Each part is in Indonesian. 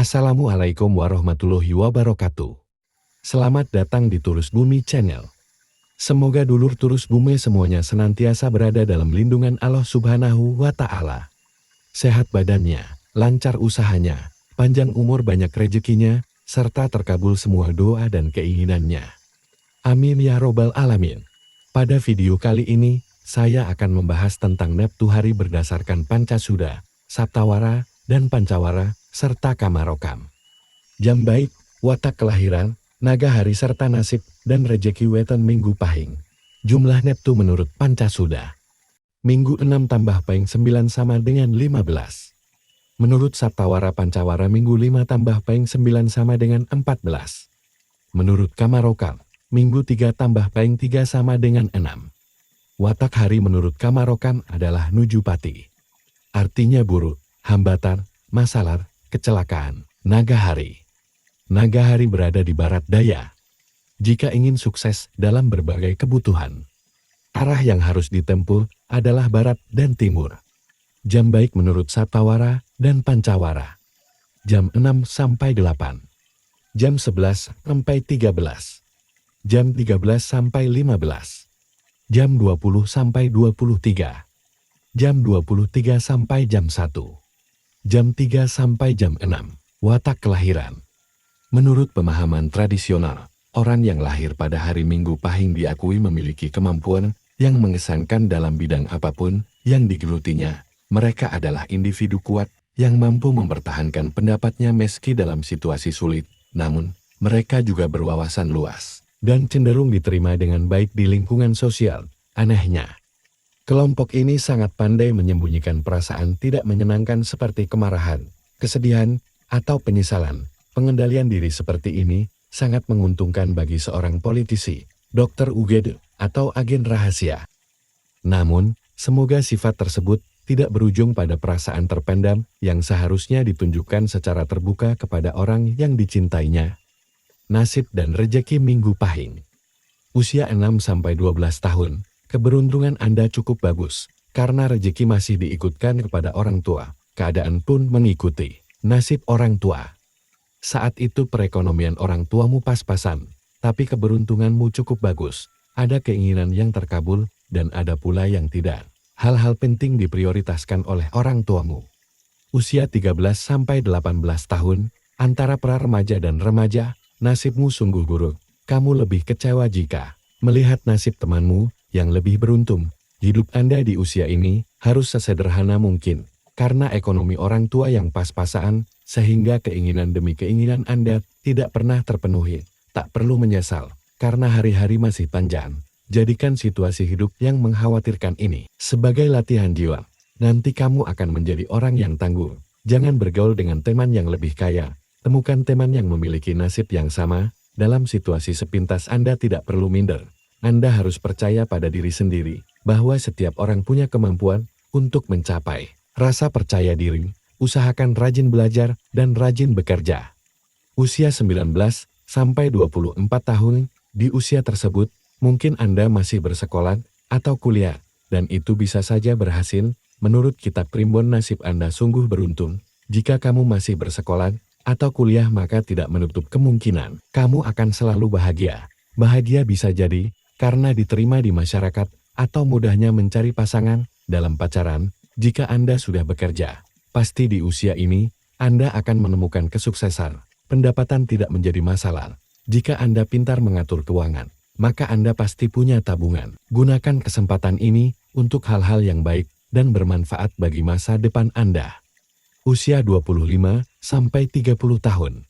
Assalamualaikum warahmatullahi wabarakatuh. Selamat datang di Turus Bumi Channel. Semoga dulur Turus Bumi semuanya senantiasa berada dalam lindungan Allah Subhanahu wa Ta'ala. Sehat badannya, lancar usahanya, panjang umur banyak rezekinya, serta terkabul semua doa dan keinginannya. Amin ya robbal alamin. Pada video kali ini, saya akan membahas tentang neptuhari berdasarkan Pancasuda, Saptawara, dan Pancawara, serta Kamarokam. Jam baik, watak kelahiran, naga hari serta nasib, dan rejeki weton minggu pahing. Jumlah neptu menurut Pancasuda. Minggu 6 tambah pahing 9 sama dengan 15. Menurut Saptawara Pancawara minggu 5 tambah pahing 9 sama dengan 14. Menurut Kamarokam, minggu 3 tambah pahing 3 sama dengan 6. Watak hari menurut Kamarokam adalah Nujupati. Artinya buruk, hambatan, masalah, kecelakaan. Naga hari. Naga hari berada di barat daya. Jika ingin sukses dalam berbagai kebutuhan, arah yang harus ditempuh adalah barat dan timur. Jam baik menurut Saptawara dan Pancawara. Jam 6 sampai 8. Jam 11 sampai 13. Jam 13 sampai 15. Jam 20 sampai 23. Jam 23 sampai jam 1. Jam 3 sampai jam 6. Watak kelahiran. Menurut pemahaman tradisional, orang yang lahir pada hari Minggu Pahing diakui memiliki kemampuan yang mengesankan dalam bidang apapun yang digelutinya. Mereka adalah individu kuat yang mampu mempertahankan pendapatnya meski dalam situasi sulit. Namun, mereka juga berwawasan luas dan cenderung diterima dengan baik di lingkungan sosial. Anehnya, kelompok ini sangat pandai menyembunyikan perasaan tidak menyenangkan seperti kemarahan, kesedihan, atau penyesalan. Pengendalian diri seperti ini sangat menguntungkan bagi seorang politisi, dokter UGD, atau agen rahasia. Namun, semoga sifat tersebut tidak berujung pada perasaan terpendam yang seharusnya ditunjukkan secara terbuka kepada orang yang dicintainya. Nasib dan rejeki Minggu Pahing. Usia 6-12 tahun, keberuntungan Anda cukup bagus, karena rejeki masih diikutkan kepada orang tua, keadaan pun mengikuti nasib orang tua. Saat itu perekonomian orang tuamu pas-pasan, tapi keberuntunganmu cukup bagus, ada keinginan yang terkabul, dan ada pula yang tidak. Hal-hal penting diprioritaskan oleh orang tuamu. Usia 13-18 tahun, antara pra-remaja dan remaja, nasibmu sungguh buruk. Kamu lebih kecewa jika melihat nasib temanmu yang lebih beruntung. Hidup Anda di usia ini harus sesederhana mungkin, karena ekonomi orang tua yang pas-pasan, sehingga keinginan demi keinginan Anda tidak pernah terpenuhi. Tak perlu menyesal, karena hari-hari masih panjang. Jadikan situasi hidup yang mengkhawatirkan ini sebagai latihan jiwa. Nanti kamu akan menjadi orang yang tangguh. Jangan bergaul dengan teman yang lebih kaya. Temukan teman yang memiliki nasib yang sama. Dalam situasi sepintas Anda tidak perlu minder. Anda harus percaya pada diri sendiri, bahwa setiap orang punya kemampuan untuk mencapai rasa percaya diri. Usahakan rajin belajar dan rajin bekerja. Usia 19-24 tahun, di usia tersebut, mungkin Anda masih bersekolah atau kuliah, dan itu bisa saja berhasil. Menurut kitab primbon nasib Anda sungguh beruntung. Jika kamu masih bersekolah atau kuliah maka tidak menutup kemungkinan kamu akan selalu bahagia. Bahagia bisa jadi karena diterima di masyarakat atau mudahnya mencari pasangan dalam pacaran. Jika Anda sudah bekerja, pasti di usia ini Anda akan menemukan kesuksesan. Pendapatan tidak menjadi masalah. Jika Anda pintar mengatur keuangan, maka Anda pasti punya tabungan. Gunakan kesempatan ini untuk hal-hal yang baik dan bermanfaat bagi masa depan Anda. Usia 25-30 tahun.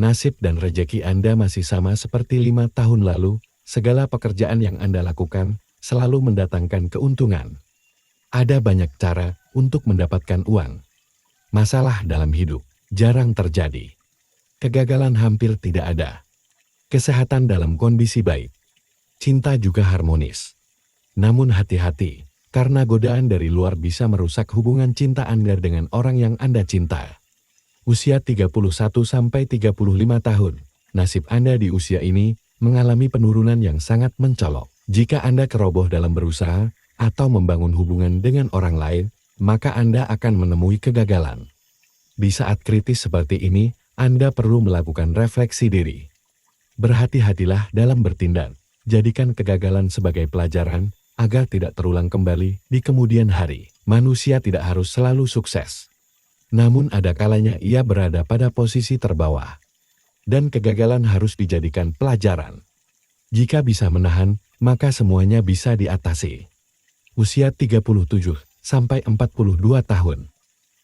Nasib dan rejeki Anda masih sama seperti 5 tahun lalu. Segala pekerjaan yang Anda lakukan selalu mendatangkan keuntungan. Ada banyak cara untuk mendapatkan uang. Masalah dalam hidup jarang terjadi. Kegagalan hampir tidak ada. Kesehatan dalam kondisi baik. Cinta juga harmonis. Namun hati-hati, karena godaan dari luar bisa merusak hubungan cinta Anda dengan orang yang Anda cinta. Usia 31-35 tahun, nasib Anda di usia ini mengalami penurunan yang sangat mencolok. Jika Anda keroboh dalam berusaha atau membangun hubungan dengan orang lain, maka Anda akan menemui kegagalan. Di saat kritis seperti ini, Anda perlu melakukan refleksi diri. Berhati-hatilah dalam bertindak. Jadikan kegagalan sebagai pelajaran, agar tidak terulang kembali di kemudian hari. Manusia tidak harus selalu sukses. Namun ada kalanya ia berada pada posisi terbawah. Dan kegagalan harus dijadikan pelajaran. Jika bisa menahan, maka semuanya bisa diatasi. Usia 37 sampai 42 tahun.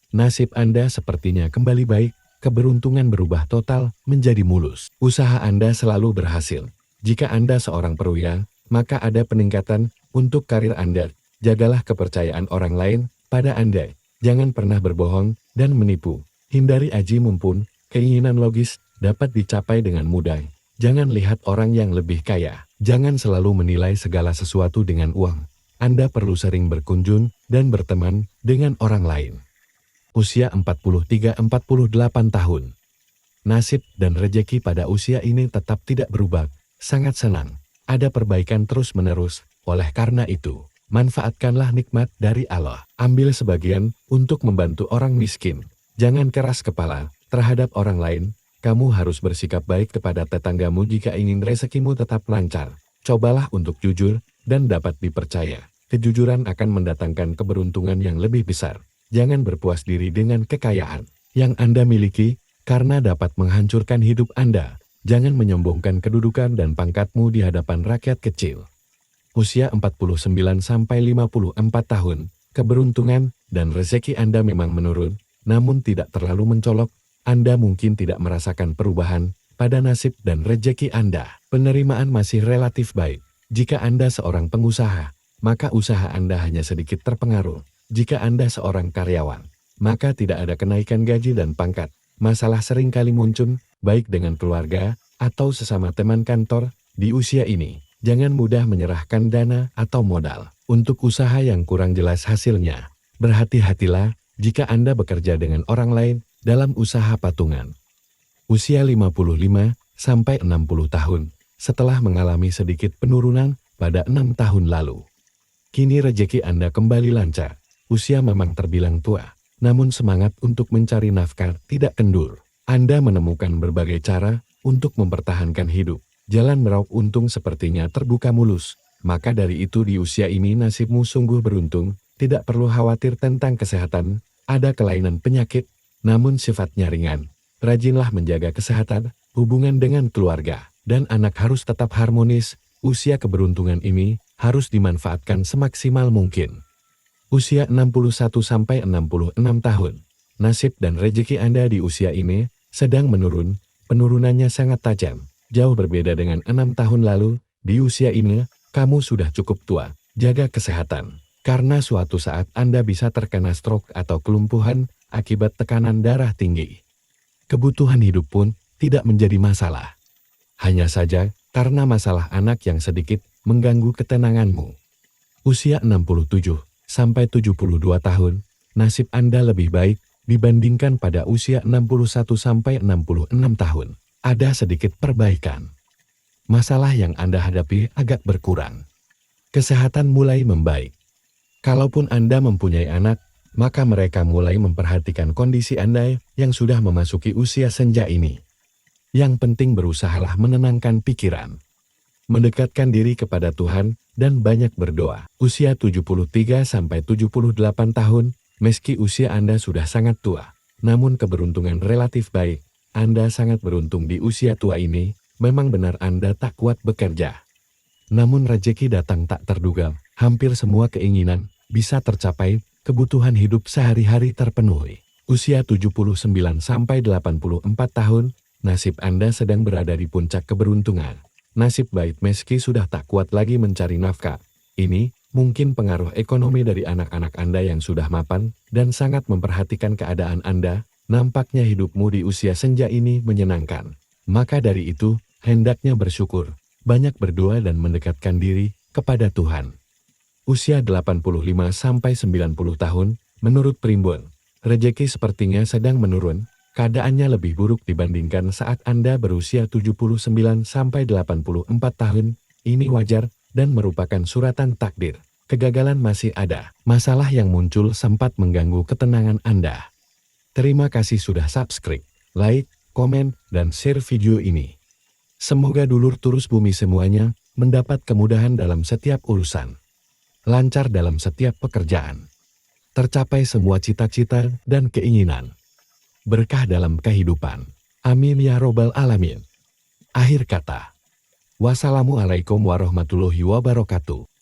Nasib Anda sepertinya kembali baik, keberuntungan berubah total menjadi mulus. Usaha Anda selalu berhasil. Jika Anda seorang perwira, maka ada peningkatan untuk karir Anda. Jagalah kepercayaan orang lain pada Anda. Jangan pernah berbohong dan menipu. Hindari aji mumpun, keinginan logis dapat dicapai dengan mudah. Jangan lihat orang yang lebih kaya. Jangan selalu menilai segala sesuatu dengan uang. Anda perlu sering berkunjung dan berteman dengan orang lain. Usia 43-48 tahun. Nasib dan rejeki pada usia ini tetap tidak berubah. Sangat senang. Ada perbaikan terus-menerus. Oleh karena itu, manfaatkanlah nikmat dari Allah. Ambil sebagian untuk membantu orang miskin. Jangan keras kepala terhadap orang lain. Kamu harus bersikap baik kepada tetanggamu jika ingin rezekimu tetap lancar. Cobalah untuk jujur dan dapat dipercaya. Kejujuran akan mendatangkan keberuntungan yang lebih besar. Jangan berpuas diri dengan kekayaan yang Anda miliki, karena dapat menghancurkan hidup Anda. Jangan menyombongkan kedudukan dan pangkatmu di hadapan rakyat kecil. Usia 49-54 tahun, keberuntungan dan rezeki Anda memang menurun, namun tidak terlalu mencolok. Anda mungkin tidak merasakan perubahan pada nasib dan rezeki Anda. Penerimaan masih relatif baik. Jika Anda seorang pengusaha, maka usaha Anda hanya sedikit terpengaruh. Jika Anda seorang karyawan, maka tidak ada kenaikan gaji dan pangkat. Masalah sering kali muncul, baik dengan keluarga atau sesama teman kantor. Di usia ini, jangan mudah menyerahkan dana atau modal untuk usaha yang kurang jelas hasilnya. Berhati-hatilah jika Anda bekerja dengan orang lain dalam usaha patungan. Usia 55-60 tahun, setelah mengalami sedikit penurunan pada 6 tahun lalu. Kini rejeki Anda kembali lancar. Usia memang terbilang tua, namun semangat untuk mencari nafkah tidak kendur. Anda menemukan berbagai cara untuk mempertahankan hidup. Jalan meraup untung sepertinya terbuka mulus. Maka dari itu di usia ini nasibmu sungguh beruntung. Tidak perlu khawatir tentang kesehatan. Ada kelainan penyakit, namun sifatnya ringan. Rajinlah menjaga kesehatan, hubungan dengan keluarga, dan anak harus tetap harmonis. Usia keberuntungan ini harus dimanfaatkan semaksimal mungkin. Usia 61-66 tahun. Nasib dan rejeki Anda di usia ini sedang menurun. Penurunannya sangat tajam. Jauh berbeda dengan 6 tahun lalu. Di usia ini, kamu sudah cukup tua. Jaga kesehatan. Karena suatu saat Anda bisa terkena stroke atau kelumpuhan akibat tekanan darah tinggi. Kebutuhan hidup pun tidak menjadi masalah. Hanya saja karena masalah anak yang sedikit mengganggu ketenanganmu. Usia 67-72 tahun, nasib Anda lebih baik dibandingkan pada usia 61-66 tahun. Ada sedikit perbaikan. Masalah yang Anda hadapi agak berkurang. Kesehatan mulai membaik. Kalaupun Anda mempunyai anak, maka mereka mulai memperhatikan kondisi Anda yang sudah memasuki usia senja ini. Yang penting berusahalah menenangkan pikiran. Mendekatkan diri kepada Tuhan, dan banyak berdoa. Usia 73-78 tahun, meski usia Anda sudah sangat tua, namun keberuntungan relatif baik. Anda sangat beruntung di usia tua ini, memang benar Anda tak kuat bekerja. Namun rezeki datang tak terduga, hampir semua keinginan bisa tercapai, kebutuhan hidup sehari-hari terpenuhi. Usia 79-84 tahun, nasib Anda sedang berada di puncak keberuntungan. Nasib baik meski sudah tak kuat lagi mencari nafkah. Ini mungkin pengaruh ekonomi dari anak-anak Anda yang sudah mapan dan sangat memperhatikan keadaan Anda. Nampaknya hidupmu di usia senja ini menyenangkan. Maka dari itu, hendaknya bersyukur, banyak berdoa dan mendekatkan diri kepada Tuhan. Usia 85-90 tahun, menurut Primbon, rejeki sepertinya sedang menurun. Keadaannya lebih buruk dibandingkan saat Anda berusia 79-84 tahun. Ini wajar dan merupakan suratan takdir. Kegagalan masih ada. Masalah yang muncul sempat mengganggu ketenangan Anda. Terima kasih sudah subscribe, like, komen, dan share video ini. Semoga dulur turus bumi semuanya mendapat kemudahan dalam setiap urusan, lancar dalam setiap pekerjaan, tercapai semua cita-cita dan keinginan, berkah dalam kehidupan. Amin ya robbal alamin. Akhir kata, wassalamualaikum warahmatullahi wabarakatuh.